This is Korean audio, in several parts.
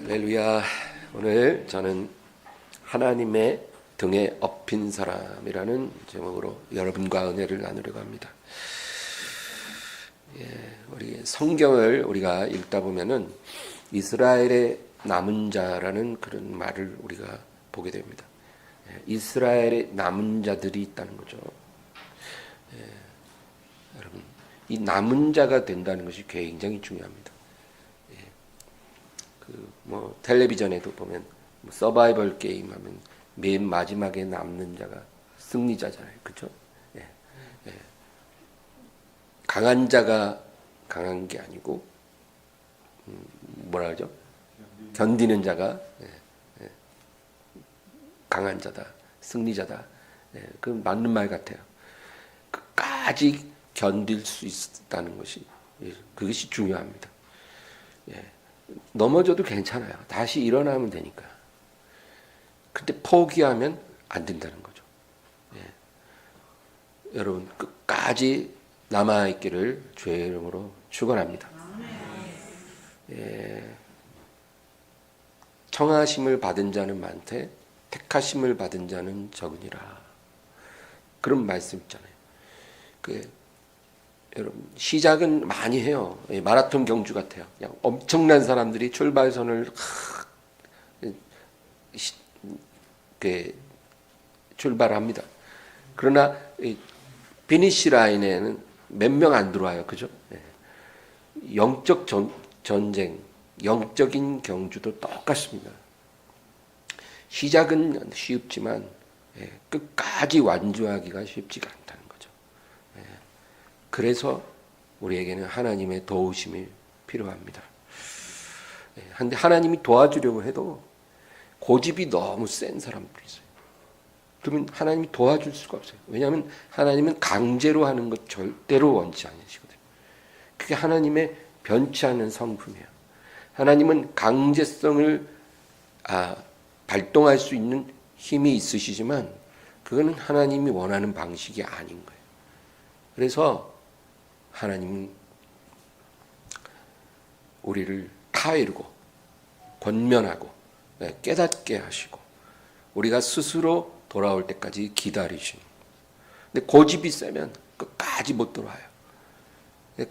할렐루야. 오늘 저는 하나님의 등에 업힌 사람이라는 제목으로 여러분과 은혜를 나누려고 합니다. 우리 성경을 우리가 읽다 보면은 이스라엘의 남은 자라는 그런 말을 우리가 보게 됩니다. 이스라엘의 남은 자들이 있다는 거죠. 여러분, 이 남은 자가 된다는 것이 굉장히 중요합니다. 텔레비전에도 보면 서바이벌 게임 하면 맨 마지막에 남는 자가 승리자잖아요. 그렇죠? 강한 자가 강한 게 아니고 뭐라 그러죠? 견디는 자가 강한 자다, 승리자다. 그 맞는 말 같아요. 끝까지 견딜 수 있다는 것이 그것이 중요합니다. 넘어져도 괜찮아요. 다시 일어나면 되니까. 근데 포기하면 안 된다는 거죠. 여러분 끝까지 남아있기를 주의 이름으로 축원합니다. 청하심을 받은 자는 많되 택하심을 받은 자는 적으니라. 그런 말씀 있잖아요. 여러분 시작은 많이 해요. 마라톤 경주 같아요. 그냥 엄청난 사람들이 출발선을 출발합니다. 그러나 피니시 라인에는 몇 명 안 들어와요. 그죠? 영적 전쟁, 영적인 경주도 똑같습니다. 시작은 쉽지만 끝까지 완주하기가 쉽지가 않다는 거죠. 그래서 우리에게는 하나님의 도우심이 필요합니다. 근데 하나님이 도와주려고 해도 고집이 너무 센 사람들이 있어요. 그러면 하나님이 도와줄 수가 없어요. 왜냐하면 하나님은 강제로 하는 것 절대로 원치 않으시거든요. 그게 하나님의 변치 않는 성품이에요. 하나님은 강제성을 발동할 수 있는 힘이 있으시지만 그거는 하나님이 원하는 방식이 아닌 거예요. 그래서 하나님은 우리를 타이르고 권면하고 깨닫게 하시고 우리가 스스로 돌아올 때까지 기다리시는. 근데 고집이 세면 끝까지 못 돌아와요.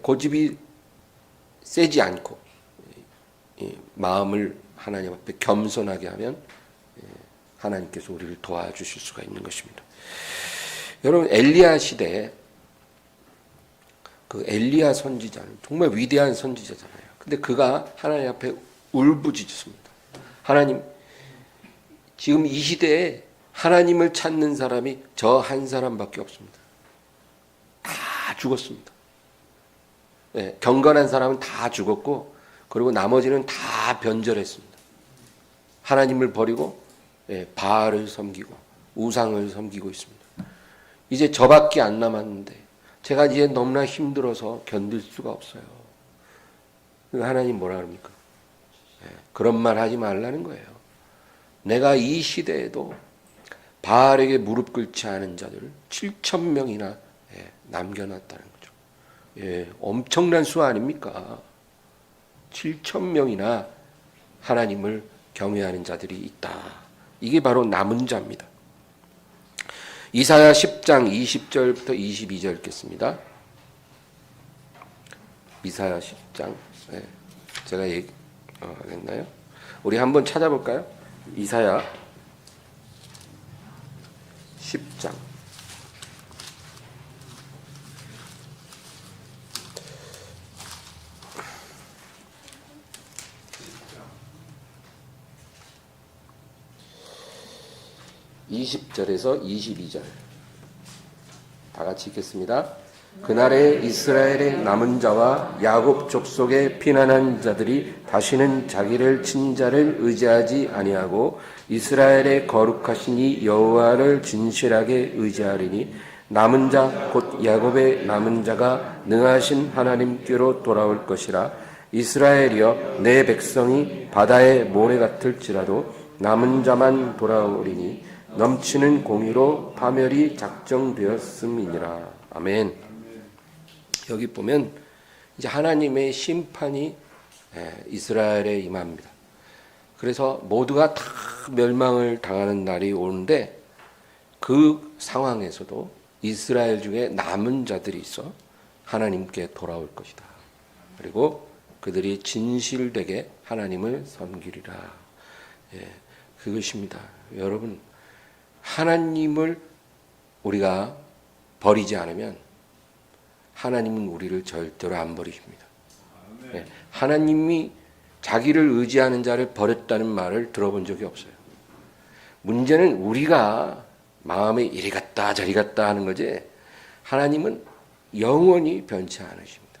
고집이 세지 않고 마음을 하나님 앞에 겸손하게 하면 하나님께서 우리를 도와주실 수가 있는 것입니다. 여러분 엘리야 시대에 그 엘리야 선지자는 정말 위대한 선지자잖아요. 근데 그가 하나님 앞에 울부짖습니다. 하나님, 지금 이 시대에 하나님을 찾는 사람이 저 한 사람밖에 없습니다. 다 죽었습니다. 경건한 사람은 다 죽었고 그리고 나머지는 다 변절했습니다. 하나님을 버리고 바알을 섬기고 우상을 섬기고 있습니다. 이제 저밖에 안 남았는데 제가 이제 너무나 힘들어서 견딜 수가 없어요. 하나님 뭐라 그럽니까? 그런 말 하지 말라는 거예요. 내가 이 시대에도 바알에게 무릎 꿇지 않은 자들 7,000명이나 남겨놨다는 거죠. 엄청난 수 아닙니까? 7,000명이나 하나님을 경외하는 자들이 있다. 이게 바로 남은 자입니다. 이사야 10장 20절부터 22절 읽겠습니다. 이사야 10장. 제가 했나요? 우리 한번 찾아볼까요? 이사야 10장. (20절에서 22절) 다 같이 읽겠습니다. 그날에 이스라엘의 남은 자와 야곱 족속의 피난한 자들이 다시는 자기를 친 자를 의지하지 아니하고 이스라엘의 거룩하신 이 여호와를 진실하게 의지하리니 남은 자 곧 야곱의 남은 자가 능하신 하나님께로 돌아올 것이라. 이스라엘이여 내 백성이 바다의 모래 같을지라도 남은 자만 돌아오리니 넘치는 공의로 파멸이 작정되었음이니라. 아멘. 여기 보면 이제 하나님의 심판이 이스라엘에 임합니다. 그래서 모두가 다 멸망을 당하는 날이 오는데 그 상황에서도 이스라엘 중에 남은 자들이 있어 하나님께 돌아올 것이다. 그리고 그들이 진실되게 하나님을 섬기리라. 예, 그것입니다. 여러분, 하나님을 우리가 버리지 않으면 하나님은 우리를 절대로 안 버리십니다. 예, 하나님이 자기를 의지하는 자를 버렸다는 말을 들어본 적이 없어요. 문제는 우리가 마음에 이리 갔다 저리 갔다 하는 거지, 하나님은 영원히 변치 않으십니다.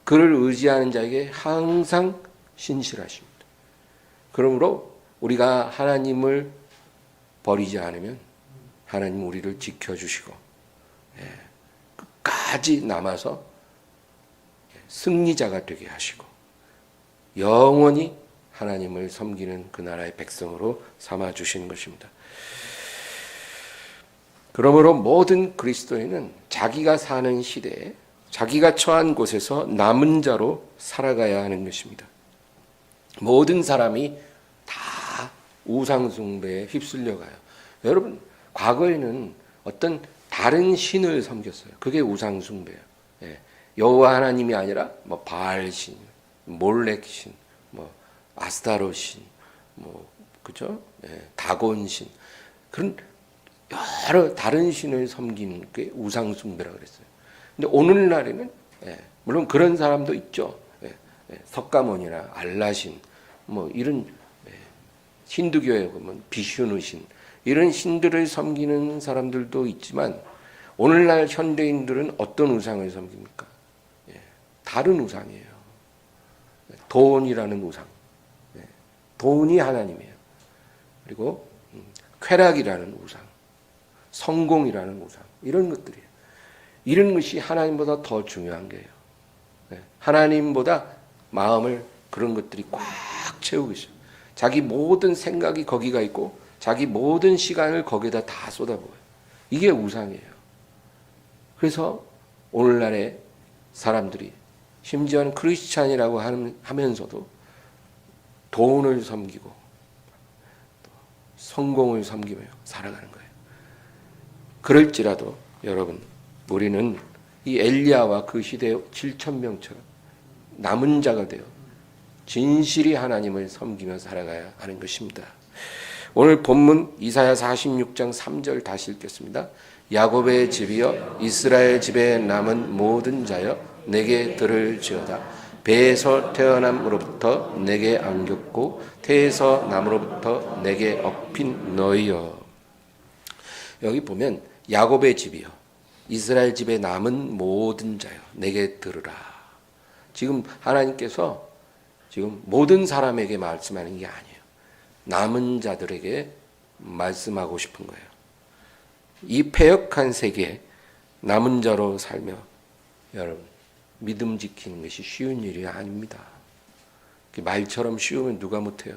그를 의지하는 자에게 항상 신실하십니다. 그러므로 우리가 하나님을 버리지 않으면 하나님은 우리를 지켜주시고 끝까지 남아서 승리자가 되게 하시고 영원히 하나님을 섬기는 그 나라의 백성으로 삼아주시는 것입니다. 그러므로 모든 그리스도인은 자기가 사는 시대에 자기가 처한 곳에서 남은 자로 살아가야 하는 것입니다. 모든 사람이 다 우상숭배에 휩쓸려 가요. 여러분, 과거에는 어떤 다른 신을 섬겼어요. 그게 우상숭배예요. 예. 여호와 하나님이 아니라 뭐 바알신, 몰렉신, 뭐 아스타롯신, 뭐 그죠? 예. 다곤신, 그런 여러 다른 신을 섬기는 게 우상숭배라고 그랬어요. 근데 오늘날에는 물론 그런 사람도 있죠. 석가모니나 알라신, 뭐 이런 힌두교에 보면 비슈누신, 이런 신들을 섬기는 사람들도 있지만 오늘날 현대인들은 어떤 우상을 섬깁니까? 다른 우상이에요. 돈이라는 우상. 돈이 하나님이에요. 그리고 쾌락이라는 우상, 성공이라는 우상, 이런 것들이에요. 이런 것이 하나님보다 더 중요한 거예요. 하나님보다 마음을 그런 것들이 꽉 채우고 있어요. 자기 모든 생각이 거기가 있고 자기 모든 시간을 거기에다 다 쏟아부어요. 이게 우상이에요. 그래서 오늘날의 사람들이 심지어는 크리스찬이라고 하면서도 돈을 섬기고 성공을 섬기며 살아가는 거예요. 그럴지라도 여러분, 우리는 이 엘리야와 그 시대의 7,000명처럼 남은 자가 되어 진실히 하나님을 섬기며 살아가야 하는 것입니다. 오늘 본문 이사야 46장 3절 다시 읽겠습니다. 야곱의 집이여 이스라엘 집에 남은 모든 자여 내게 들을지어다. 배에서 태어남으로부터 내게 안겼고 태에서 남으로부터 내게 업힌 너희여. 여기 보면 야곱의 집이여 이스라엘 집에 남은 모든 자여 내게 들으라. 지금 하나님께서 지금 모든 사람에게 말씀하는 게 아니에요. 남은 자들에게 말씀하고 싶은 거예요. 이 패역한 세계에 남은 자로 살며 여러분 믿음 지키는 것이 쉬운 일이 아닙니다. 말처럼 쉬우면 누가 못해요.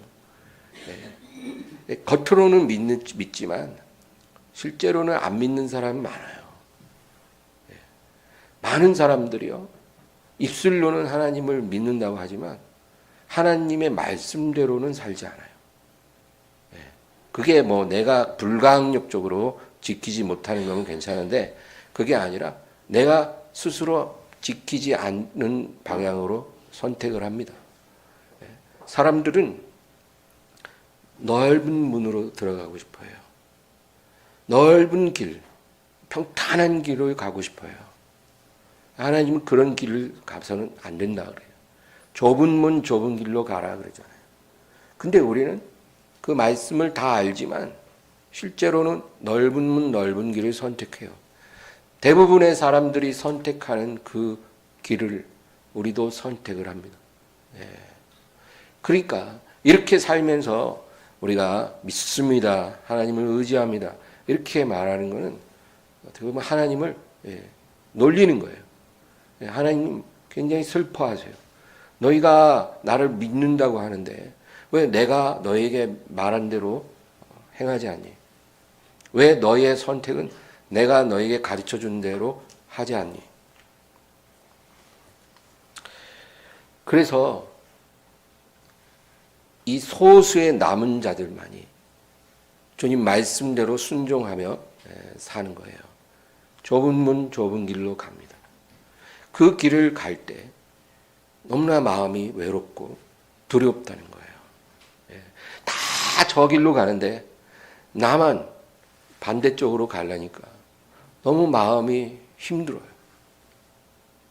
겉으로는 믿지만 실제로는 안 믿는 사람이 많아요. 많은 사람들이요, 입술로는 하나님을 믿는다고 하지만 하나님의 말씀대로는 살지 않아요. 그게 뭐 내가 불가항력적으로 지키지 못하는 건 괜찮은데 그게 아니라 내가 스스로 지키지 않는 방향으로 선택을 합니다. 사람들은 넓은 문으로 들어가고 싶어요. 넓은 길, 평탄한 길을 가고 싶어요. 하나님은 그런 길을 가서는 안 된다 그래요. 좁은 문 좁은 길로 가라 그러잖아요. 근데 우리는 그 말씀을 다 알지만 실제로는 넓은 문 넓은 길을 선택해요. 대부분의 사람들이 선택하는 그 길을 우리도 선택을 합니다. 그러니까 이렇게 살면서 우리가 믿습니다, 하나님을 의지합니다, 이렇게 말하는 것은 어떻게 보면 하나님을 놀리는 거예요. 하나님 굉장히 슬퍼하세요. 너희가 나를 믿는다고 하는데 왜 내가 너에게 말한 대로 행하지 않니? 왜 너의 선택은 내가 너에게 가르쳐 준 대로 하지 않니? 그래서 이 소수의 남은 자들만이 주님 말씀대로 순종하며 사는 거예요. 좁은 문 좁은 길로 갑니다. 그 길을 갈 때 너무나 마음이 외롭고 두렵다는 거예요. 다 저 길로 가는데 나만 반대쪽으로 가려니까 너무 마음이 힘들어요.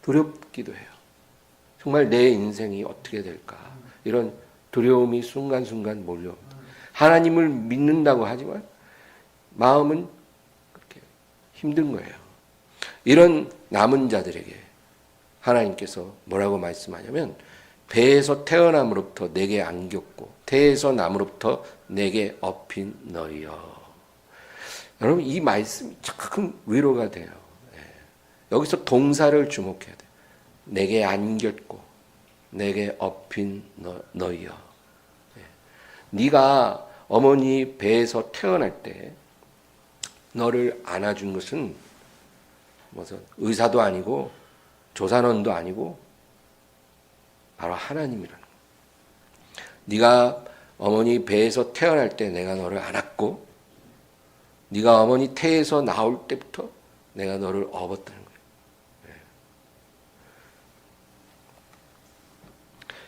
두렵기도 해요. 정말 내 인생이 어떻게 될까? 이런 두려움이 순간순간 몰려옵니다. 하나님을 믿는다고 하지만 마음은 그렇게 힘든 거예요. 이런 남은 자들에게 하나님께서 뭐라고 말씀하냐면 배에서 태어남으로부터 내게 안겼고 태에서 남으로부터 내게 업힌 너희여. 여러분 이 말씀이 참 위로가 돼요. 여기서 동사를 주목해야 돼요. 내게 안겼고 내게 업힌 너희여. 네가 어머니 배에서 태어날 때 너를 안아준 것은 무슨 의사도 아니고 조산원도 아니고 바로 하나님이라는 거예요. 네가 어머니 배에서 태어날 때 내가 너를 안았고 네가 어머니 태에서 나올 때부터 내가 너를 업었다는 거예요.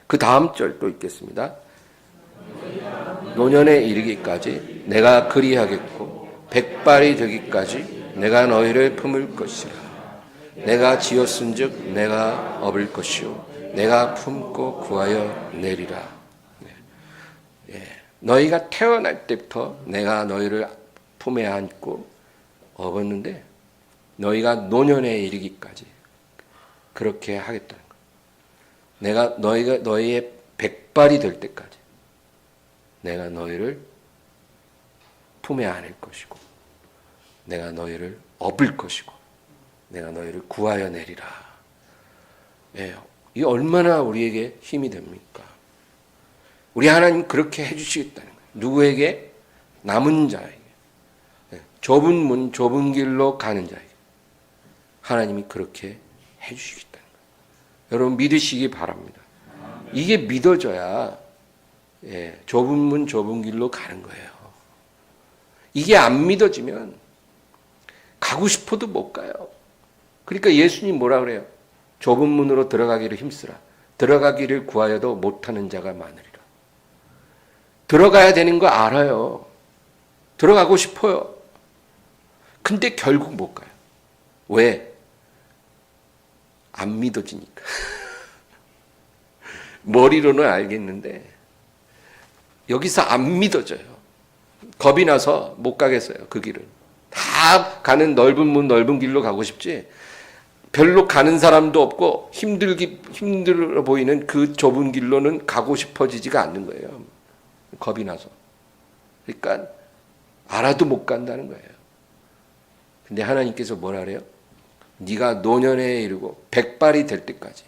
그 다음 절 또 읽겠습니다. 노년에 이르기까지 내가 그리하겠고 백발이 되기까지 내가 너희를 품을 것이라. 내가 지었은즉 내가 업을 것이요 내가 품고 구하여 내리라. 너희가 태어날 때부터 내가 너희를 품에 안고 업었는데 너희가 노년에 이르기까지 그렇게 하겠다는 거예요. 내가 너희가 너희의 백발이 될 때까지 내가 너희를 품에 안을 것이고 내가 너희를 업을 것이고 내가 너희를 구하여 내리라. 이게 얼마나 우리에게 힘이 됩니까? 우리 하나님 그렇게 해주시겠다는 거예요. 누구에게? 남은 자에게. 좁은 문, 좁은 길로 가는 자에게. 하나님이 그렇게 해주시겠다는 거예요. 여러분 믿으시기 바랍니다. 이게 믿어져야 좁은 문, 좁은 길로 가는 거예요. 이게 안 믿어지면 가고 싶어도 못 가요. 그러니까 예수님 뭐라 그래요? 좁은 문으로 들어가기를 힘쓰라. 들어가기를 구하여도 못하는 자가 많으리라. 들어가야 되는 거 알아요. 들어가고 싶어요. 근데 결국 못 가요. 왜? 안 믿어지니까. 머리로는 알겠는데 여기서 안 믿어져요. 겁이 나서 못 가겠어요. 그 길을. 다 가는 넓은 문 넓은 길로 가고 싶지 별로 가는 사람도 없고 힘들어 보이는 그 좁은 길로는 가고 싶어지지가 않는 거예요. 겁이 나서. 그러니까 알아도 못 간다는 거예요. 근데 하나님께서 뭐라 그래요? 네가 노년에 이르고 백발이 될 때까지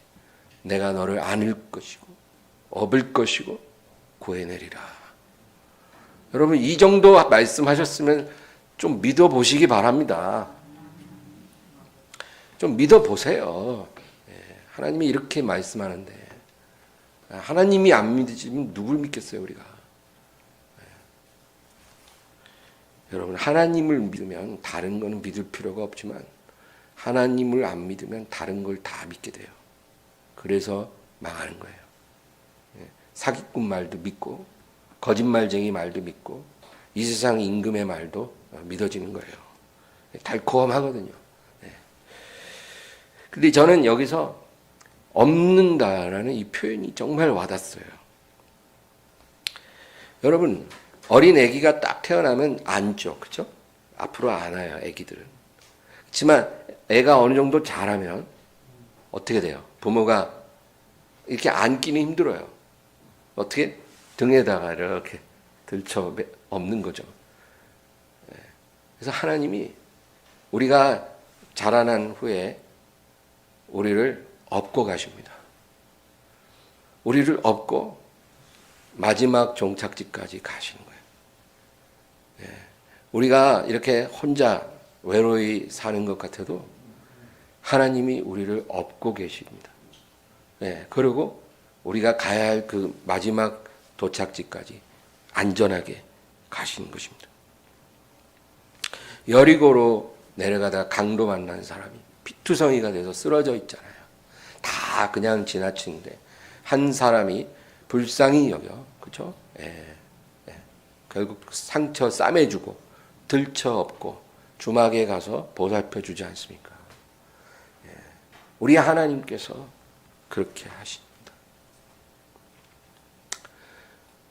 내가 너를 안을 것이고 업을 것이고 구해내리라. 여러분 이 정도 말씀하셨으면 좀 믿어보시기 바랍니다. 좀 믿어보세요. 하나님이 이렇게 말씀하는데 하나님이 안 믿으시면 누굴 믿겠어요 우리가. 여러분 하나님을 믿으면 다른 거는 믿을 필요가 없지만 하나님을 안 믿으면 다른 걸 다 믿게 돼요. 그래서 망하는 거예요. 사기꾼 말도 믿고 거짓말쟁이 말도 믿고 이 세상 임금의 말도 믿어지는 거예요. 달콤하거든요. 근데 저는 여기서 없는다라는 이 표현이 정말 와닿았어요. 여러분 어린 아기가 딱 태어나면 안죠. 그렇죠? 앞으로 안아요. 아기들은. 그렇지만 애가 어느 정도 자라면 어떻게 돼요? 부모가 이렇게 안기는 힘들어요. 어떻게? 등에다가 이렇게 들쳐 업는 거죠. 그래서 하나님이 우리가 자라난 후에 우리를 업고 가십니다. 우리를 업고 마지막 종착지까지 가시는 거예요. 우리가 이렇게 혼자 외로이 사는 것 같아도 하나님이 우리를 업고 계십니다. 그리고 우리가 가야 할 그 마지막 도착지까지 안전하게 가시는 것입니다. 여리고로 내려가다가 강도 만난 사람이 피투성이가 돼서 쓰러져 있잖아요. 다 그냥 지나치는데 한 사람이 불쌍히 여겨, 그렇죠? 결국 상처 싸매주고 들쳐업고 주막에 가서 보살펴주지 않습니까? 우리 하나님께서 그렇게 하십니다.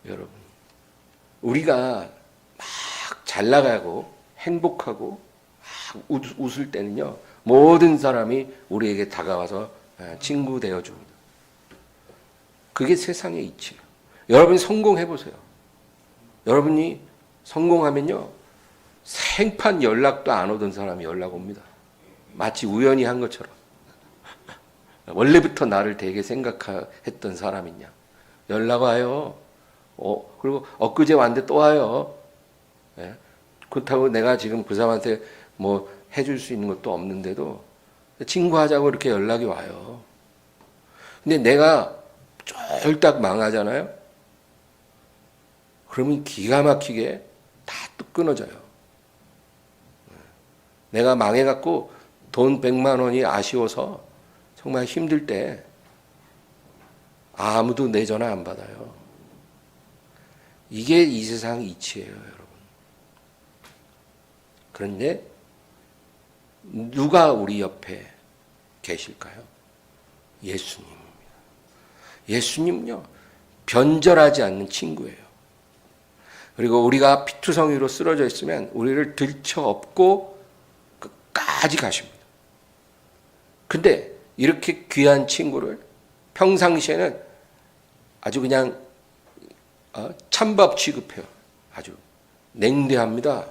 여러분, 우리가 막 잘 나가고 행복하고 막 웃을 때는요, 모든 사람이 우리에게 다가와서 친구 되어줍니다. 그게 세상의 이치예요. 여러분이 성공해보세요. 여러분이 성공하면요, 생판 연락도 안 오던 사람이 연락 옵니다. 마치 우연히 한 것처럼. 원래부터 나를 되게 생각했던 사람이냐. 연락 와요. 그리고 엊그제 왔는데 또 와요. 예? 그렇다고 내가 지금 그 사람한테 뭐 해줄 수 있는 것도 없는데도 친구하자고 이렇게 연락이 와요. 근데 내가 쫄딱 망하잖아요. 그러면 기가 막히게 다 또 끊어져요. 내가 망해갖고 돈 100만 원이 아쉬워서 정말 힘들 때 아무도 내 전화 안 받아요. 이게 이 세상 이치예요, 여러분. 그런데 누가 우리 옆에 계실까요? 예수님입니다. 예수님은요, 변절하지 않는 친구예요. 그리고 우리가 피투성이로 쓰러져 있으면 우리를 들쳐업고 끝까지 가십니다. 근데 이렇게 귀한 친구를 평상시에는 아주 그냥 찬밥 취급해요. 아주 냉대합니다.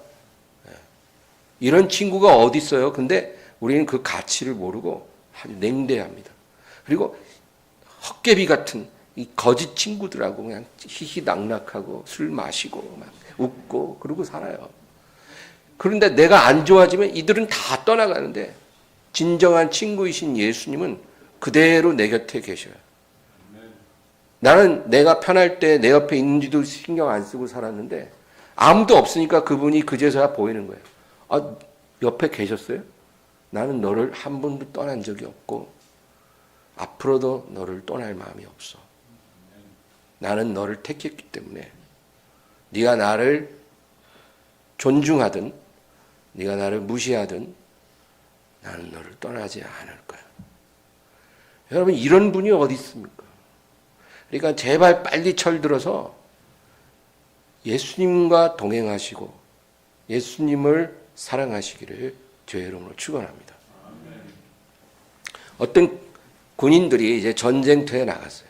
이런 친구가 어디 있어요? 근데 우리는 그 가치를 모르고 아주 냉대합니다. 그리고 헛개비 같은 이 거짓 친구들하고 그냥 희희낙낙하고 술 마시고 막 웃고 그러고 살아요. 그런데 내가 안 좋아지면 이들은 다 떠나가는데 진정한 친구이신 예수님은 그대로 내 곁에 계셔요. 나는 내가 편할 때 내 옆에 있는지도 신경 안 쓰고 살았는데 아무도 없으니까 그분이 그제서야 보이는 거예요. 아, 옆에 계셨어요? 나는 너를 한 번도 떠난 적이 없고 앞으로도 너를 떠날 마음이 없어. 나는 너를 택했기 때문에 네가 나를 존중하든 네가 나를 무시하든 나는 너를 떠나지 않을 거야. 여러분, 이런 분이 어디 있습니까? 그러니까 제발 빨리 철들어서 예수님과 동행하시고 예수님을 사랑하시기를 주의 이름으로 축원합니다. 어떤 군인들이 이제 전쟁터에 나갔어요.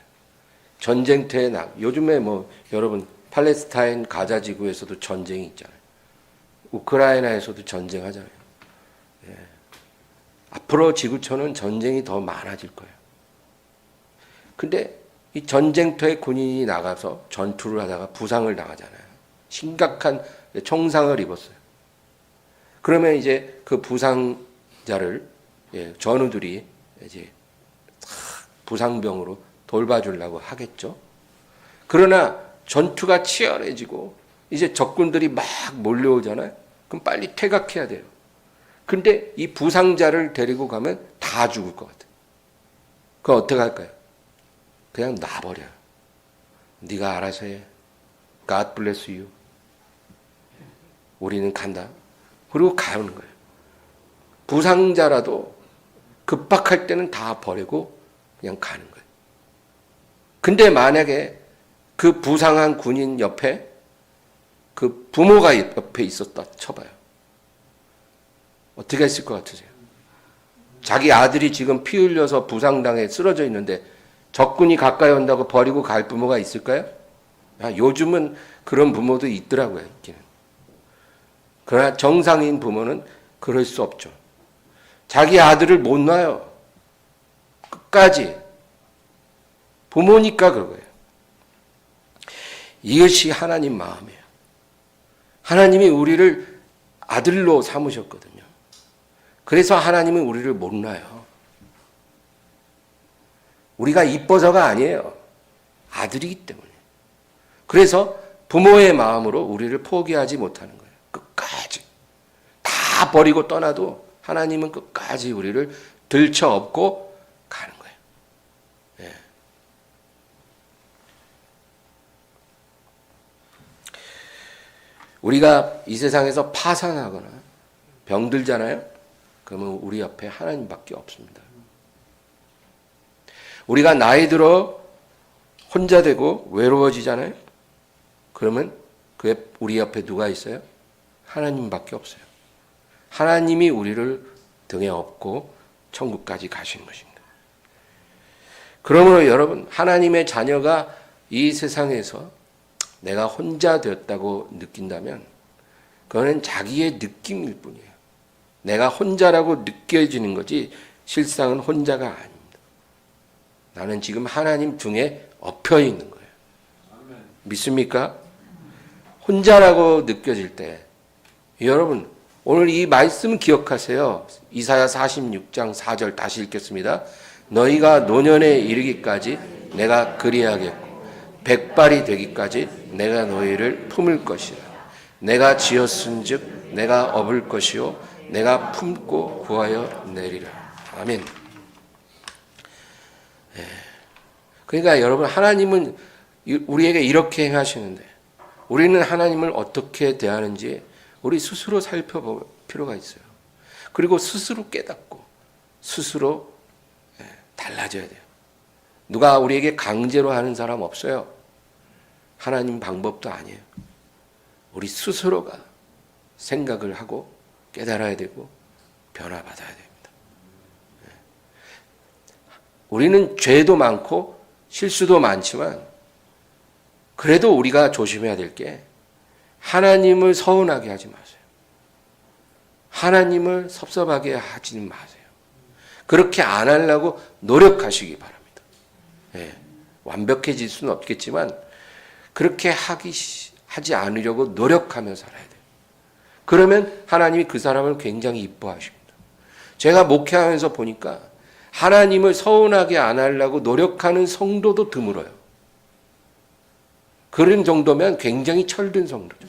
전쟁터에 요즘에 뭐 여러분 팔레스타인 가자 지구에서도 전쟁이 있잖아요. 우크라이나에서도 전쟁하잖아요. 예. 앞으로 지구촌은 전쟁이 더 많아질 거예요. 근데 이 전쟁터에 군인이 나가서 전투를 하다가 부상을 당하잖아요. 심각한 총상을 입었어요. 그러면 이제 그 부상자를 전우들이 이제 부상병으로 돌봐주려고 하겠죠. 그러나 전투가 치열해지고 이제 적군들이 막 몰려오잖아요. 그럼 빨리 퇴각해야 돼요. 근데 이 부상자를 데리고 가면 다 죽을 것 같아요. 그럼 어떻게 할까요? 그냥 놔버려요. 네가 알아서 해. God bless you. 우리는 간다. 그리고 가는 거예요. 부상자라도 급박할 때는 다 버리고 그냥 가는 거예요. 근데 만약에 그 부상한 군인 옆에 그 부모가 옆에 있었다 쳐봐요. 어떻게 했을 것 같으세요? 자기 아들이 지금 피 흘려서 부상당해 쓰러져 있는데 적군이 가까이 온다고 버리고 갈 부모가 있을까요? 요즘은 그런 부모도 있더라고요. 있기는. 그러나 정상인 부모는 그럴 수 없죠. 자기 아들을 못 놔요. 끝까지. 부모니까 그거예요. 이것이 하나님 마음이에요. 하나님이 우리를 아들로 삼으셨거든요. 그래서 하나님은 우리를 못 놔요. 우리가 이뻐서가 아니에요. 아들이기 때문에. 그래서 부모의 마음으로 우리를 포기하지 못하는 거예요. 끝까지. 다 버리고 떠나도 하나님은 끝까지 우리를 들쳐업고 가는 거예요. 예. 우리가 이 세상에서 파산하거나 병들잖아요. 그러면 우리 옆에 하나님밖에 없습니다. 우리가 나이 들어 혼자 되고 외로워지잖아요. 그러면 우리 옆에 누가 있어요? 하나님밖에 없어요. 하나님이 우리를 등에 업고 천국까지 가시는 것입니다. 그러므로 여러분, 하나님의 자녀가 이 세상에서 내가 혼자 되었다고 느낀다면 그거는 자기의 느낌일 뿐이에요. 내가 혼자라고 느껴지는 거지 실상은 혼자가 아닙니다. 나는 지금 하나님 등에 엎여 있는 거예요. 믿습니까? 혼자라고 느껴질 때 여러분 오늘 이 말씀 기억하세요. 이사야 46장 4절 다시 읽겠습니다. 너희가 노년에 이르기까지 내가 그리하겠고 백발이 되기까지 내가 너희를 품을 것이라. 내가 지었은즉 내가 업을 것이요 내가 품고 구하여 내리라. 아멘. 그러니까 여러분 하나님은 우리에게 이렇게 행하시는데 우리는 하나님을 어떻게 대하는지 우리 스스로 살펴볼 필요가 있어요. 그리고 스스로 깨닫고 스스로 달라져야 돼요. 누가 우리에게 강제로 하는 사람 없어요. 하나님 방법도 아니에요. 우리 스스로가 생각을 하고 깨달아야 되고 변화받아야 됩니다. 우리는 죄도 많고 실수도 많지만 그래도 우리가 조심해야 될 게 하나님을 서운하게 하지 마세요. 하나님을 섭섭하게 하지 마세요. 그렇게 안 하려고 노력하시기 바랍니다. 완벽해질 수는 없겠지만 그렇게 하지 않으려고 노력하며 살아야 돼요. 그러면 하나님이 그 사람을 굉장히 이뻐하십니다. 제가 목회하면서 보니까 하나님을 서운하게 안 하려고 노력하는 성도도 드물어요. 그런 정도면 굉장히 철든 성도죠.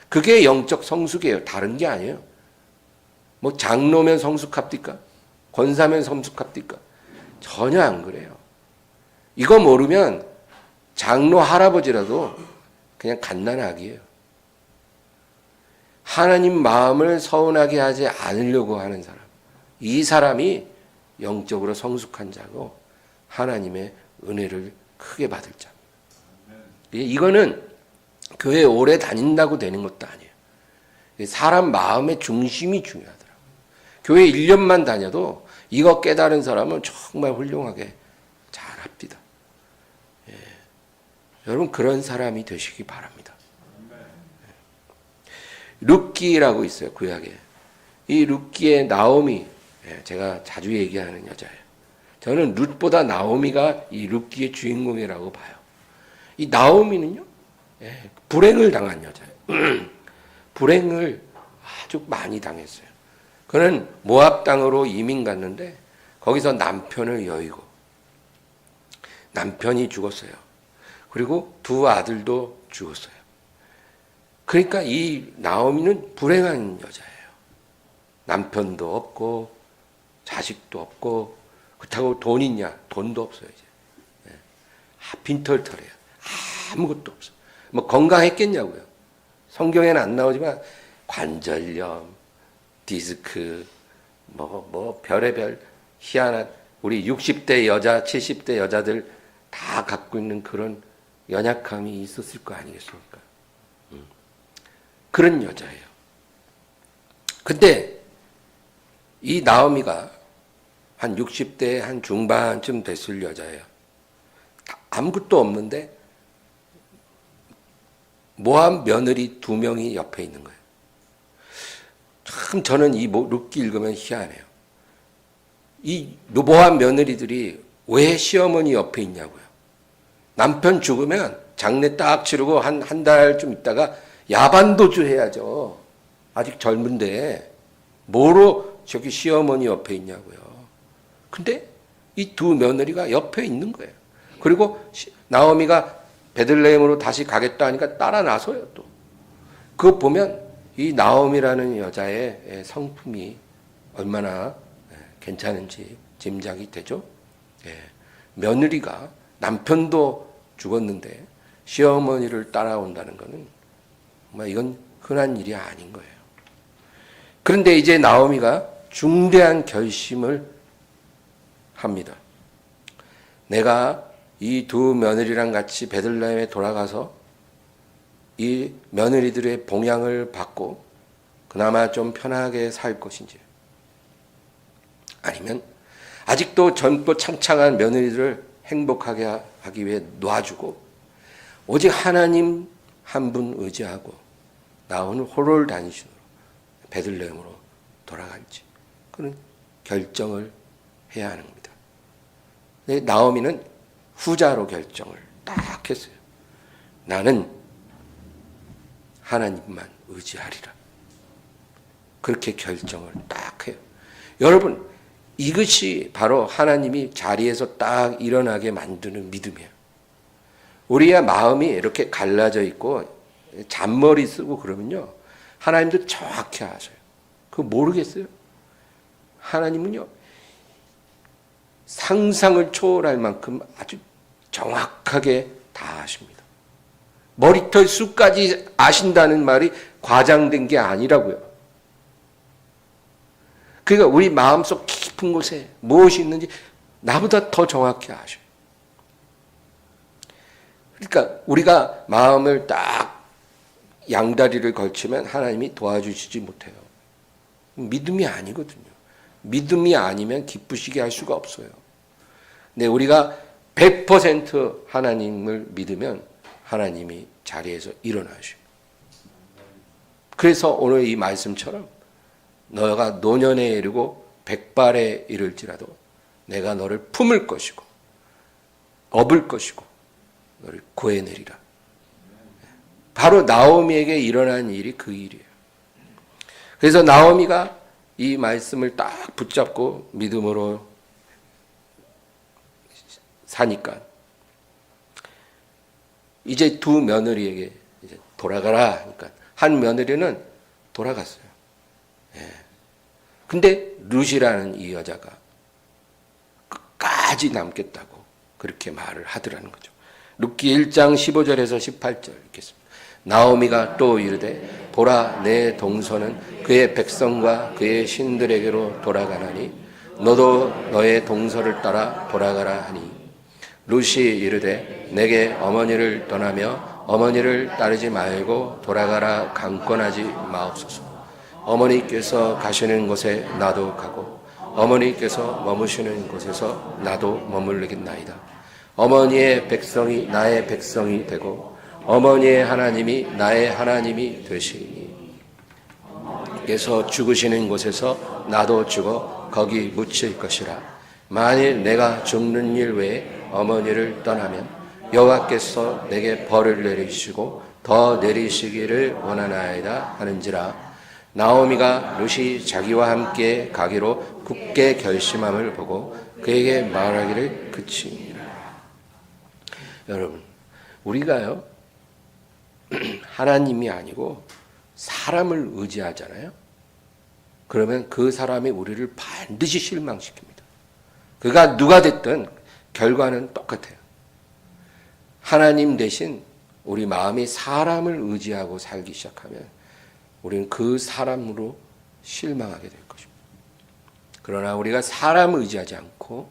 그게 영적 성숙이에요. 다른 게 아니에요. 뭐 장로면 성숙합니까? 권사면 성숙합니까? 전혀 안 그래요. 이거 모르면 장로 할아버지라도 그냥 갓난아기예요. 하나님 마음을 서운하게 하지 않으려고 하는 사람. 이 사람이 영적으로 성숙한 자고 하나님의 은혜를 크게 받을 자입니다. 이거는 교회 오래 다닌다고 되는 것도 아니에요. 사람 마음의 중심이 중요하더라고요. 교회 1년만 다녀도 이거 깨달은 사람은 정말 훌륭하게 잘합니다. 여러분 그런 사람이 되시기 바랍니다. 룻기라고 있어요. 구약에. 이 룻기의 나오미, 제가 자주 얘기하는 여자예요. 저는 룻보다 나오미가 이 룻기의 주인공이라고 봐요. 이 나오미는요, 불행을 당한 여자예요. 불행을 아주 많이 당했어요. 그는 모압 땅으로 이민 갔는데 거기서 남편을 여의고 남편이 죽었어요. 그리고 두 아들도 죽었어요. 그러니까 이 나오미는 불행한 여자예요. 남편도 없고 자식도 없고 그렇다고 돈 있냐? 돈도 없어요. 이제. 빈털터래요. 아무것도 없어. 뭐 건강했겠냐고요. 성경에는 안 나오지만 관절염, 디스크, 뭐 별의별 희한한 우리 60대 여자, 70대 여자들 다 갖고 있는 그런 연약함이 있었을 거 아니겠습니까? 그런 여자예요. 근데 이 나오미가 한 60대 한 중반쯤 됐을 여자예요. 아무것도 없는데 모압 며느리 2명이 옆에 있는 거예요. 참 저는 이 룻기 읽으면 희한해요. 이 모압 며느리들이 왜 시어머니 옆에 있냐고요. 남편 죽으면 장례 딱 치르고 한 달쯤 있다가 야반도주 해야죠. 아직 젊은데 뭐로 저기 시어머니 옆에 있냐고요. 근데 이 두 며느리가 옆에 있는 거예요. 그리고 나오미가 베들레헴으로 다시 가겠다 하니까 따라 나서요 또. 그거 보면 이 나옴이라는 여자의 성품이 얼마나 괜찮은지 짐작이 되죠. 며느리가 남편도 죽었는데 시어머니를 따라온다는 것은 정말 이건 흔한 일이 아닌 거예요. 그런데 이제 나오미가 중대한 결심을 합니다. 내가 이 두 며느리랑 같이 베들레헴에 돌아가서 이 며느리들의 봉양을 받고 그나마 좀 편하게 살 것인지, 아니면 아직도 젊고 창창한 며느리들을 행복하게 하기 위해 놔주고 오직 하나님 한 분 의지하고 나오는 호롤단신으로 베들레헴으로 돌아갈지, 그런 결정을 해야 하는 겁니다. 근데 나오미는 후자로 결정을 딱 했어요. 나는 하나님만 의지하리라. 그렇게 결정을 딱 해요. 여러분, 이것이 바로 하나님이 자리에서 딱 일어나게 만드는 믿음이에요. 우리의 마음이 이렇게 갈라져 있고 잔머리 쓰고 그러면요, 하나님도 정확히 아셔요. 그거 모르겠어요? 하나님은요, 상상을 초월할 만큼 아주 정확하게 다 아십니다. 머리털 숱까지 아신다는 말이 과장된 게 아니라고요. 그러니까 우리 마음속 깊은 곳에 무엇이 있는지 나보다 더 정확히 아셔요. 그러니까 우리가 마음을 딱 양다리를 걸치면 하나님이 도와주시지 못해요. 믿음이 아니거든요. 믿음이 아니면 기쁘시게 할 수가 없어요. 근데 우리가 100% 하나님을 믿으면 하나님이 자리에서 일어나셔요. 그래서 오늘 이 말씀처럼 너가 노년에 이르고 백발에 이를지라도 내가 너를 품을 것이고 업을 것이고 너를 구해내리라. 바로 나오미에게 일어난 일이 그 일이에요. 그래서 나오미가 이 말씀을 딱 붙잡고 믿음으로 사니까 이제 두 며느리에게 이제 돌아가라 하니까 한 며느리는 돌아갔어요. 근데 룻이라는 이 여자가 끝까지 남겠다고 그렇게 말을 하더라는 거죠. 룻기 1장 15절에서 18절 읽겠습니다. 나오미가 또 이르되 보라, 내 동서는 그의 백성과 그의 신들에게로 돌아가나니 너도 너의 동서를 따라 돌아가라 하니, 룻이 이르되 내게 어머니를 떠나며 어머니를 따르지 말고 돌아가라 강권하지 마옵소서. 어머니께서 가시는 곳에 나도 가고 어머니께서 머무시는 곳에서 나도 머물르겠나이다. 어머니의 백성이 나의 백성이 되고 어머니의 하나님이 나의 하나님이 되시니, 께서 죽으시는 곳에서 나도 죽어 거기 묻힐 것이라. 만일 내가 죽는 일 외에 어머니를 떠나면 여호와께서 내게 벌을 내리시고 더 내리시기를 원하나이다 하는지라. 나오미가 룻이 자기와 함께 가기로 굳게 결심함을 보고 그에게 말하기를 그치니라. 여러분, 우리가요 하나님이 아니고 사람을 의지하잖아요. 그러면 그 사람이 우리를 반드시 실망시킵니다. 그가 누가 됐든 결과는 똑같아요. 하나님 대신 우리 마음이 사람을 의지하고 살기 시작하면 우리는 그 사람으로 실망하게 될 것입니다. 그러나 우리가 사람을 의지하지 않고,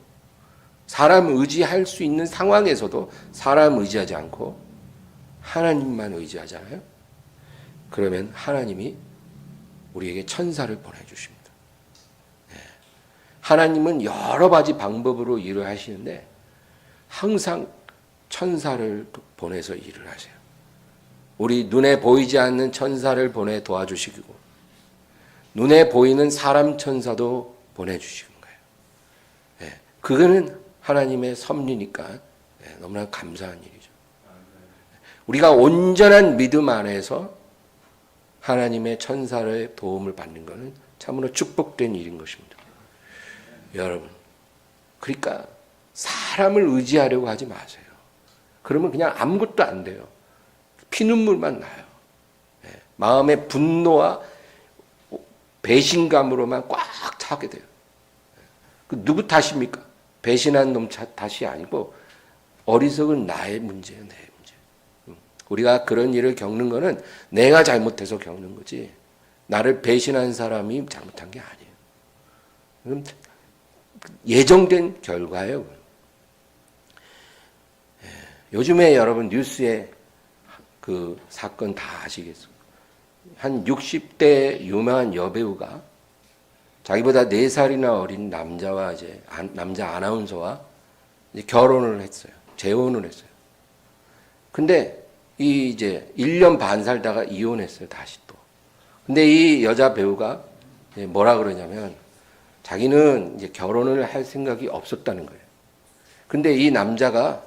사람을 의지할 수 있는 상황에서도 사람을 의지하지 않고 하나님만 의지하잖아요. 그러면 하나님이 우리에게 천사를 보내주십니다. 하나님은 여러 가지 방법으로 일을 하시는데 항상 천사를 보내서 일을 하세요. 우리 눈에 보이지 않는 천사를 보내 도와주시고 눈에 보이는 사람 천사도 보내주시는 거예요. 그거는 하나님의 섭리니까 너무나 감사한 일이죠. 우리가 온전한 믿음 안에서 하나님의 천사의 도움을 받는 것은 참으로 축복된 일인 것입니다. 여러분, 그러니까 사람을 의지하려고 하지 마세요. 그러면 그냥 아무것도 안 돼요. 피눈물만 나요. 마음의 분노와 배신감으로만 꽉 차게 돼요. 그 누구 탓입니까? 배신한 놈 탓이 아니고 어리석은 나의 문제예요. 내 문제. 우리가 그런 일을 겪는 거는 내가 잘못해서 겪는 거지 나를 배신한 사람이 잘못한 게 아니에요. 그럼 예정된 결과예요. 요즘에 여러분 뉴스에 그 사건 다 아시겠어요? 한 60대 유명한 여배우가 자기보다 4살이나 어린 남자와 남자 아나운서와 이제 결혼을 했어요. 재혼을 했어요. 근데 이제 1년 반 살다가 이혼했어요. 다시 또. 근데 이 여자 배우가 뭐라 그러냐면 자기는 이제 결혼을 할 생각이 없었다는 거예요. 근데 이 남자가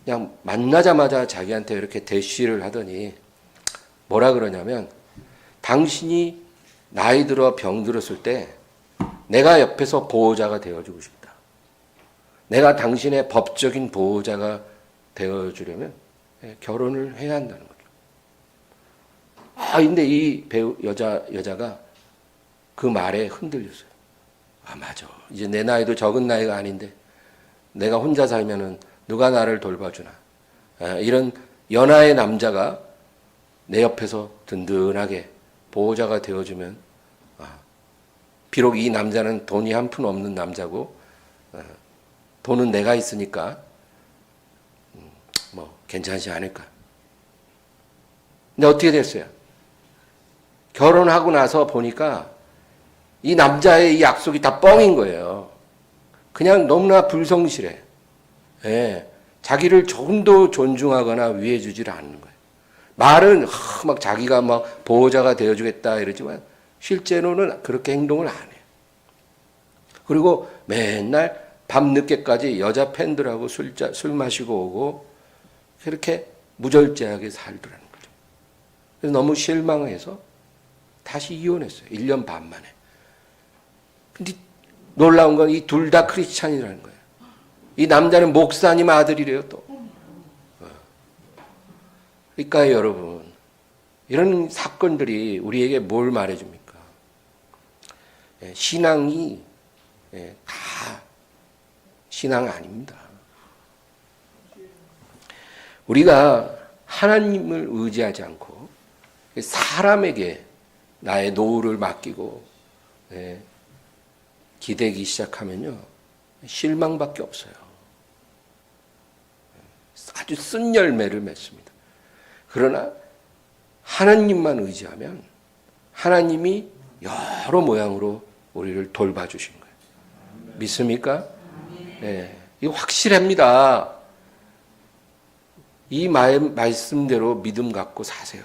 그냥 만나자마자 자기한테 이렇게 대시를 하더니 뭐라 그러냐면 당신이 나이 들어 병들었을 때 내가 옆에서 보호자가 되어주고 싶다. 내가 당신의 법적인 보호자가 되어주려면 결혼을 해야 한다는 거죠. 근데 이 배우 여자가 그 말에 흔들렸어요. 맞아. 이제 내 나이도 적은 나이가 아닌데 내가 혼자 살면은 누가 나를 돌봐주나. 이런 연하의 남자가 내 옆에서 든든하게 보호자가 되어주면 비록 이 남자는 돈이 한 푼 없는 남자고 돈은 내가 있으니까 뭐 괜찮지 않을까. 근데 어떻게 됐어요? 결혼하고 나서 보니까 이 남자의 이 약속이 다 뻥인 거예요. 그냥 너무나 불성실해. 자기를 조금도 존중하거나 위해주질 않는 거예요. 말은 막 자기가 막 보호자가 되어주겠다 이러지만 실제로는 그렇게 행동을 안 해요. 그리고 맨날 밤늦게까지 여자 팬들하고 술 마시고 오고 그렇게 무절제하게 살더라는 거죠. 그래서 너무 실망해서 다시 이혼했어요. 1년 반 만에. 근데 놀라운 건 이 둘 다 크리스찬이라는 거예요. 이 남자는 목사님 아들이래요, 또. 그러니까 여러분, 이런 사건들이 우리에게 뭘 말해줍니까? 신앙이 다 신앙 아닙니다. 우리가 하나님을 의지하지 않고 사람에게 나의 노후를 맡기고 기대기 시작하면요, 실망밖에 없어요. 아주 쓴 열매를 맺습니다. 그러나 하나님만 의지하면 하나님이 여러 모양으로 우리를 돌봐주신 거예요. 믿습니까? 네, 이거 확실합니다. 이 말씀대로 믿음 갖고 사세요.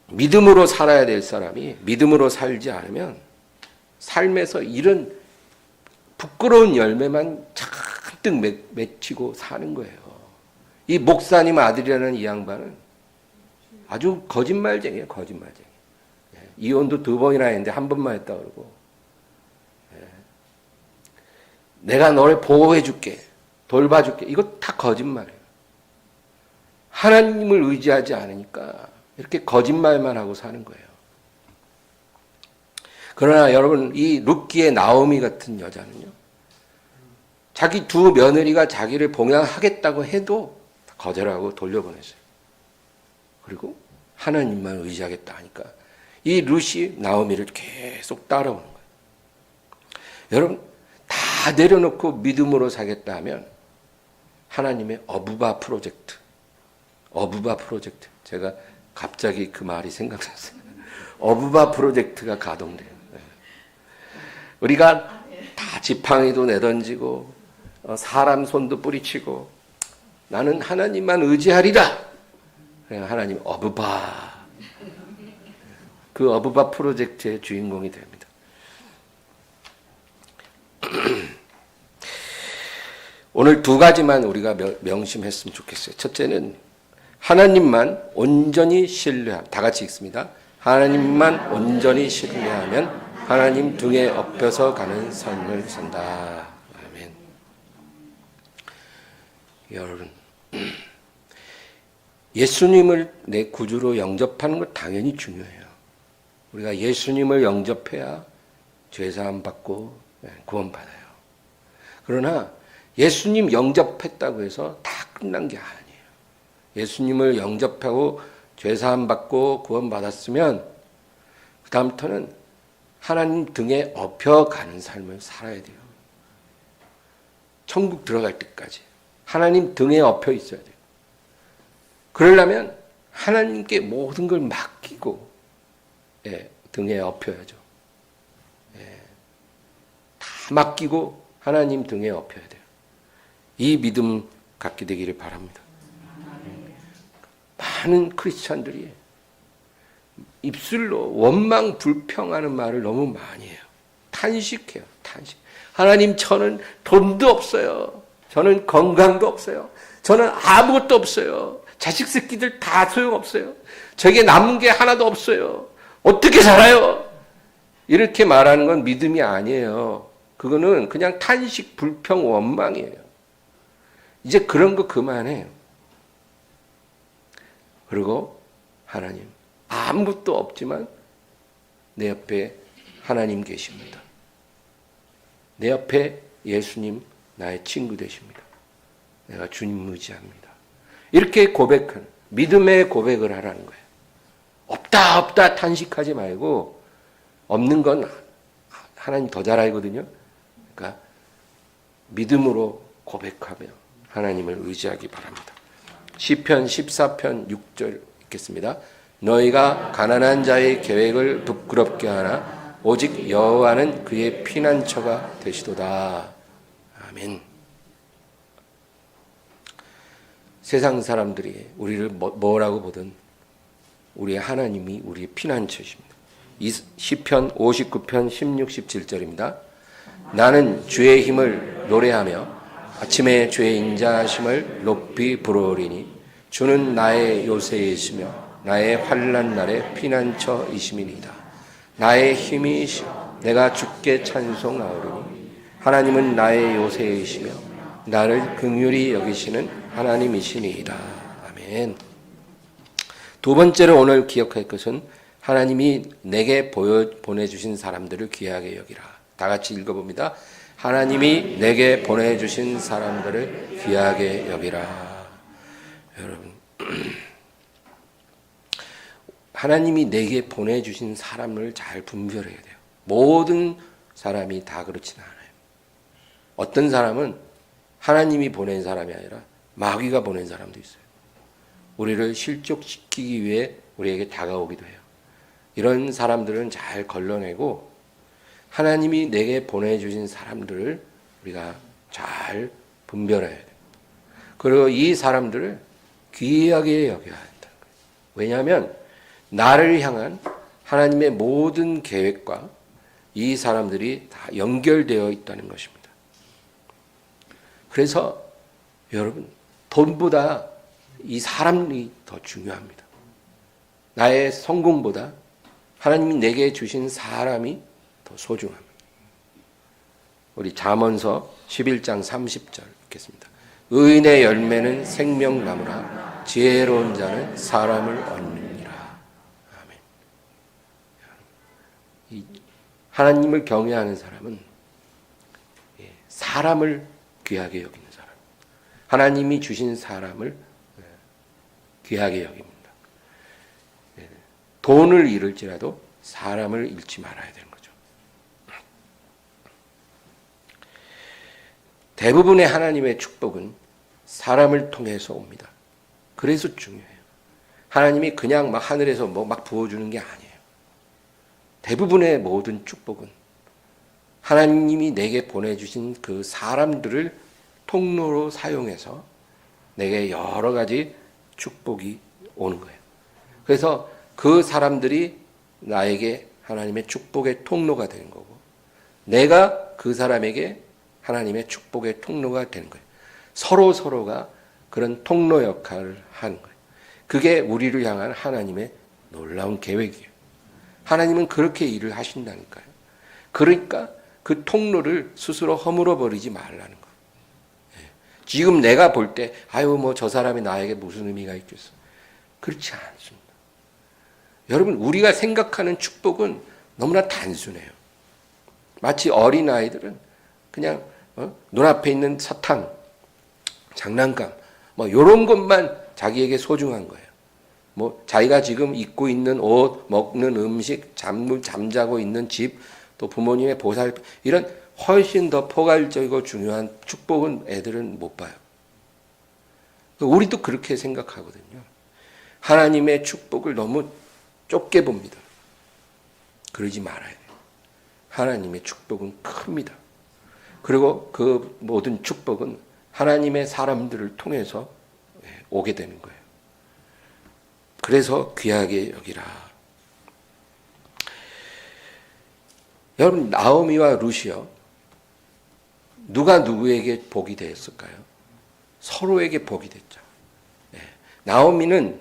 믿음으로 살아야 될 사람이 믿음으로 살지 않으면 삶에서 이런 부끄러운 열매만 잔뜩 맺히고 사는 거예요. 이 목사님 아들이라는 이 양반은 아주 거짓말쟁이에요. 거짓말쟁이. 이혼도 2번이나 했는데 1번만 했다 그러고, 내가 너를 보호해 줄게, 돌봐줄게, 이거 다 거짓말이에요. 하나님을 의지하지 않으니까 이렇게 거짓말만 하고 사는 거예요. 그러나 여러분, 이 룻기의 나오미 같은 여자는요, 자기 2 며느리가 자기를 봉양하겠다고 해도 거절하고 돌려보냈어요. 그리고 하나님만 의지하겠다 하니까 이 룻이 나오미를 계속 따라오는 거예요. 여러분, 다 내려놓고 믿음으로 사겠다 하면 하나님의 어부바 프로젝트, 제가 갑자기 그 말이 생각났어요. 어부바 프로젝트가 가동돼요. 우리가 다 지팡이도 내던지고 사람 손도 뿌리치고 나는 하나님만 의지하리라. 하나님 어부바, 그 어부바 프로젝트의 주인공이 됩니다. 오늘 2가지만 우리가 명심했으면 좋겠어요. 첫째는 하나님만 온전히 신뢰함. 다 같이 읽습니다. 하나님만 온전히 신뢰하면 하나님 등에 업혀서 가는 삶을 산다. 아멘. 여러분, 예수님을 내 구주로 영접하는 것 당연히 중요해요. 우리가 예수님을 영접해야 죄사함 받고 구원받아요. 그러나 예수님 영접했다고 해서 다 끝난 게 아니에요. 예수님을 영접하고 죄사함 받고 구원받았으면 그 다음부터는 하나님 등에 업혀가는 삶을 살아야 돼요. 천국 들어갈 때까지 하나님 등에 업혀 있어야 돼요. 그러려면 하나님께 모든 걸 맡기고 등에 업혀야죠. 다 맡기고 하나님 등에 업혀야 돼요. 이 믿음 갖게 되기를 바랍니다. 많은 크리스찬들이 입술로 원망 불평하는 말을 너무 많이 해요. 탄식해요. 탄식. 하나님, 저는 돈도 없어요. 저는 건강도 없어요. 저는 아무것도 없어요. 자식 새끼들 다 소용없어요. 저에게 남은 게 하나도 없어요. 어떻게 살아요? 이렇게 말하는 건 믿음이 아니에요. 그거는 그냥 탄식, 불평, 원망이에요. 이제 그런 거 그만해요. 그리고 하나님, 아무것도 없지만 내 옆에 하나님 계십니다. 내 옆에 예수님 나의 친구 되십니다. 내가 주님 의지합니다. 이렇게 고백하는, 믿음의 고백을 하라는 거예요. 없다 없다 탄식하지 말고, 없는 건 하나님 더 잘 알거든요. 그러니까 믿음으로 고백하며 하나님을 의지하기 바랍니다. 시편 14편 6절 읽겠습니다. 너희가 가난한 자의 계획을 부끄럽게 하나 오직 여호와는 그의 피난처가 되시도다. 아멘. 세상 사람들이 우리를 뭐라고 보든 우리의 하나님이 우리의 피난처십니다. 시편 59편 16, 17절입니다. 나는 주의 힘을 노래하며 아침에 주의 인자하심을 높이 부르리니 주는 나의 요새이시며 나의 환난 날의 피난처이심이니이다. 나의 힘이시여 내가 주께 찬송하오리니 하나님은 나의 요새이시며 나를 긍휼히 여기시는 하나님이시니이다. 아멘. 두 번째로 오늘 기억할 것은 하나님이 내게 보내주신 사람들을 귀하게 여기라. 다 같이 읽어봅니다. 하나님이 내게 보내주신 사람들을 귀하게 여기라. 여러분, 하나님이 내게 보내주신 사람을 잘 분별해야 돼요. 모든 사람이 다 그렇지는 않아요. 어떤 사람은 하나님이 보낸 사람이 아니라 마귀가 보낸 사람도 있어요. 우리를 실족시키기 위해 우리에게 다가오기도 해요. 이런 사람들은 잘 걸러내고 하나님이 내게 보내주신 사람들을 우리가 잘 분별해야 돼요. 그리고 이 사람들을 귀하게 여겨야 한다는 거예요. 왜냐하면 나를 향한 하나님의 모든 계획과 이 사람들이 다 연결되어 있다는 것입니다. 그래서 여러분, 돈보다 이 사람이 더 중요합니다. 나의 성공보다 하나님이 내게 주신 사람이 더 소중합니다. 우리 잠언서 11장 30절 읽겠습니다. 의인의 열매는 생명나무라 지혜로운 자는 사람을 얻느니라. 아멘. 하나님을 경외하는 사람은 사람을 귀하게 여기는 사람, 하나님이 주신 사람을 귀하게 여깁니다. 돈을 잃을지라도 사람을 잃지 말아야 되는 거죠. 대부분의 하나님의 축복은 사람을 통해서 옵니다. 그래서 중요해요. 하나님이 그냥 막 하늘에서 막 부어주는 게 아니에요. 대부분의 모든 축복은 하나님이 내게 보내주신 그 사람들을 통로로 사용해서 내게 여러 가지 축복이 오는 거예요. 그래서 그 사람들이 나에게 하나님의 축복의 통로가 되는 거고, 내가 그 사람에게 하나님의 축복의 통로가 되는 거예요. 서로가 그런 통로 역할을 하는 거예요. 그게 우리를 향한 하나님의 놀라운 계획이에요. 하나님은 그렇게 일을 하신다니까요. 그러니까 그 통로를 스스로 허물어 버리지 말라는 거예요. 지금 내가 볼 때 아유 뭐 저 사람이 나에게 무슨 의미가 있겠어. 그렇지 않습니다. 여러분 우리가 생각하는 축복은 너무나 단순해요. 마치 어린아이들은 그냥 눈앞에 있는 사탕, 장난감 뭐 이런 것만 자기에게 소중한 거예요. 뭐 자기가 지금 입고 있는 옷, 먹는 음식, 잠자고 있는 집, 또 부모님의 보살핌 이런 훨씬 더 포괄적이고 중요한 축복은 애들은 못 봐요. 우리도 그렇게 생각하거든요. 하나님의 축복을 너무 좁게 봅니다. 그러지 말아야 돼요. 하나님의 축복은 큽니다. 그리고 그 모든 축복은 하나님의 사람들을 통해서 오게 되는 거예요. 그래서 귀하게 여기라. 여러분 나오미와 룻이요. 누가 누구에게 복이 되었을까요? 서로에게 복이 됐죠. 나오미는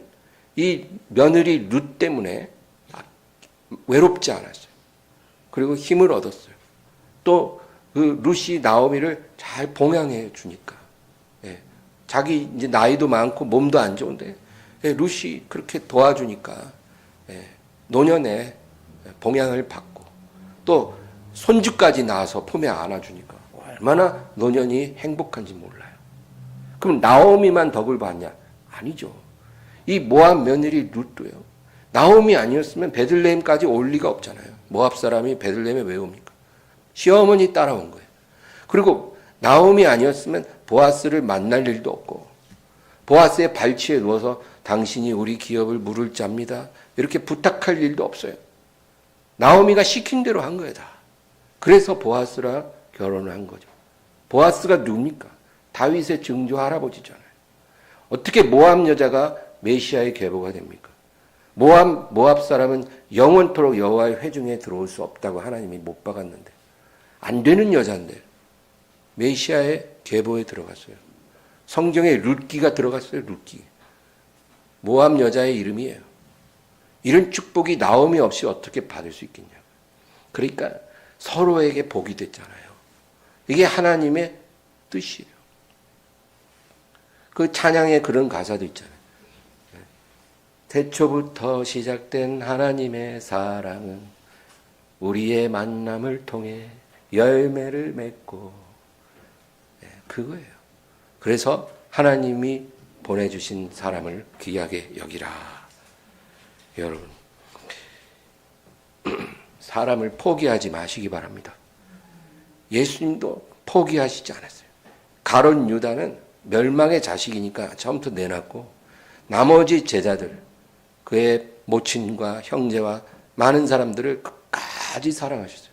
이 며느리 룻 때문에 외롭지 않았어요. 그리고 힘을 얻었어요. 또 그 룻이 나오미를 잘 봉양해 주니까. 자기 이제 나이도 많고 몸도 안 좋은데 룻이 그렇게 도와주니까 노년에 봉양을 받고 또 손주까지 낳아서 품에 안아주니까 얼마나 노년이 행복한지 몰라요. 그럼 나오미만 덕을 봤냐? 아니죠. 이 모압 며느리 룻도요. 나오미 아니었으면 베들레헴까지 올 리가 없잖아요. 모압 사람이 베들레헴에 왜 옵니까? 시어머니 따라온 거예요. 그리고 나오미 아니었으면 보아스를 만날 일도 없고 보아스의 발치에 누워서 당신이 우리 기업을 물을 잡니다. 이렇게 부탁할 일도 없어요. 나오미가 시킨 대로 한 거예요. 다. 그래서 보아스랑 결혼을 한 거죠. 보아스가 누굽니까? 다윗의 증조 할아버지잖아요. 어떻게 모압 여자가 메시아의 계보가 됩니까? 모압 사람은 영원토록 여호와의 회중에 들어올 수 없다고 하나님이 못 박았는데 안 되는 여자인데 메시아의 계보에 들어갔어요. 성경에 룻기가 들어갔어요. 룻기. 모압 여자의 이름이에요. 이런 축복이 나오미 없이 어떻게 받을 수 있겠냐. 그러니까 서로에게 복이 됐잖아요. 이게 하나님의 뜻이에요. 그 찬양에 그런 가사도 있잖아요. 태초부터 시작된 하나님의 사랑은 우리의 만남을 통해 열매를 맺고 그거예요. 그래서 하나님이 보내주신 사람을 귀하게 여기라. 여러분 사람을 포기하지 마시기 바랍니다. 예수님도 포기하시지 않았어요. 가룟 유다는 멸망의 자식이니까 처음부터 내놨고 나머지 제자들 그의 모친과 형제와 많은 사람들을 끝까지 사랑하셨어요.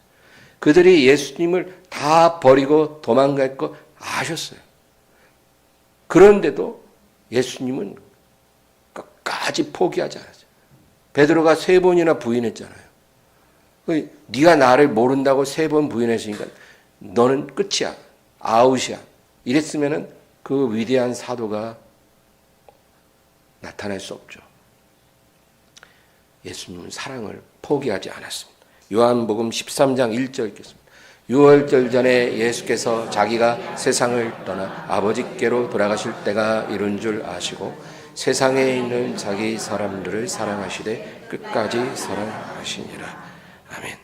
그들이 예수님을 다 버리고 도망갈 거 아셨어요. 그런데도 예수님은 끝까지 포기하지 않았어요. 베드로가 3번이나 부인했잖아요. 네가 나를 모른다고 3번 부인했으니까 너는 끝이야. 아웃이야. 이랬으면 그 위대한 사도가 나타날 수 없죠. 예수님은 사랑을 포기하지 않았습니다. 요한복음 13장 1절 읽겠습니다. 6월절 전에 예수께서 자기가 세상을 떠나 아버지께로 돌아가실 때가 이른 줄 아시고 세상에 있는 자기 사람들을 사랑하시되 끝까지 사랑하시니라. 아멘.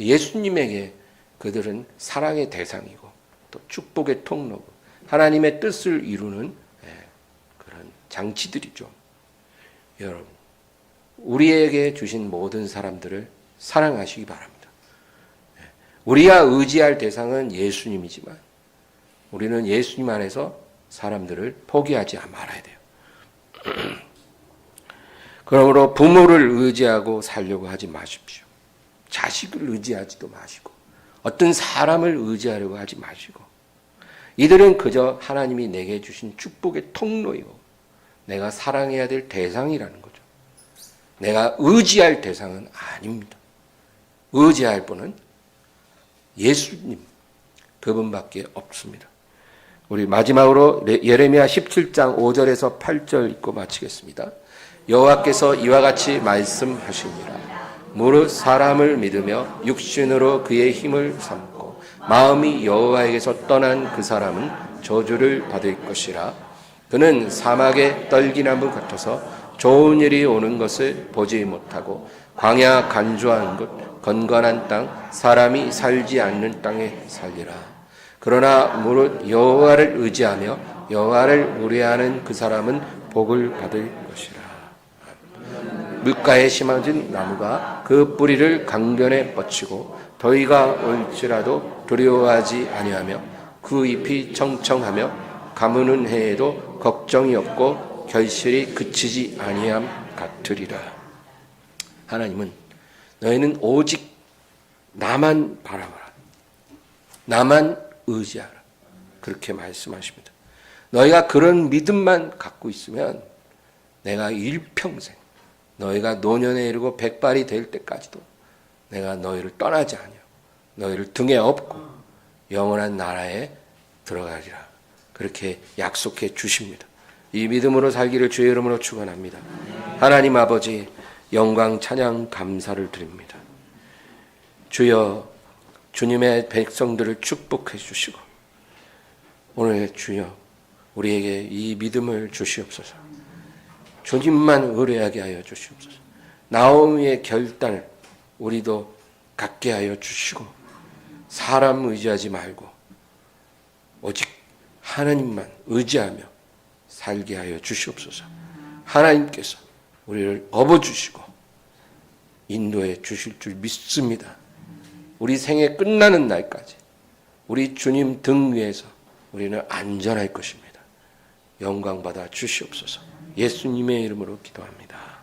예수님에게 그들은 사랑의 대상이고 또 축복의 통로고 하나님의 뜻을 이루는 그런 장치들이죠. 여러분, 우리에게 주신 모든 사람들을 사랑하시기 바랍니다. 우리가 의지할 대상은 예수님이지만 우리는 예수님 안에서 사람들을 포기하지 말아야 돼요. 그러므로 부모를 의지하고 살려고 하지 마십시오. 자식을 의지하지도 마시고 어떤 사람을 의지하려고 하지 마시고 이들은 그저 하나님이 내게 주신 축복의 통로이고 내가 사랑해야 될 대상이라는 거죠. 내가 의지할 대상은 아닙니다. 의지할 분은 예수님 그분밖에 없습니다. 우리 마지막으로 예레미야 17장 5절에서 8절 읽고 마치겠습니다. 여호와께서 이와 같이 말씀하시니라. 무릇 사람을 믿으며 육신으로 그의 힘을 삼고 마음이 여호와에게서 떠난 그 사람은 저주를 받을 것이라. 그는 사막의 떨기나무 같아서 좋은 일이 오는 것을 보지 못하고 광야 간조한 곳 건건한 땅 사람이 살지 않는 땅에 살리라. 그러나 무릇 여호와를 의지하며 여호와를 우려하는 그 사람은 복을 받을 것이라. 물가에 심어진 나무가 그 뿌리를 강변에 뻗치고 더위가 올지라도 두려워하지 아니하며 그 잎이 청청하며 가무는 해에도 걱정이 없고 결실이 그치지 아니함 같으리라. 하나님은 너희는 오직 나만 바라봐라. 나만 의지하라. 그렇게 말씀하십니다. 너희가 그런 믿음만 갖고 있으면 내가 일평생 너희가 노년에 이르고 백발이 될 때까지도 내가 너희를 떠나지 아니하고 너희를 등에 업고 영원한 나라에 들어가리라. 그렇게 약속해 주십니다. 이 믿음으로 살기를 주의 이름으로 축원합니다. 하나님 아버지 영광 찬양 감사를 드립니다. 주여 주님의 백성들을 축복해 주시고 오늘 주여 우리에게 이 믿음을 주시옵소서. 주님만 의뢰하게 하여 주시옵소서. 나오미의 결단을 우리도 갖게 하여 주시고 사람 의지하지 말고 오직 하나님만 의지하며 살게 하여 주시옵소서. 하나님께서 우리를 업어주시고 인도해 주실 줄 믿습니다. 우리 생애 끝나는 날까지 우리 주님 등 위에서 우리는 안전할 것입니다. 영광 받아 주시옵소서. 예수님의 이름으로 기도합니다.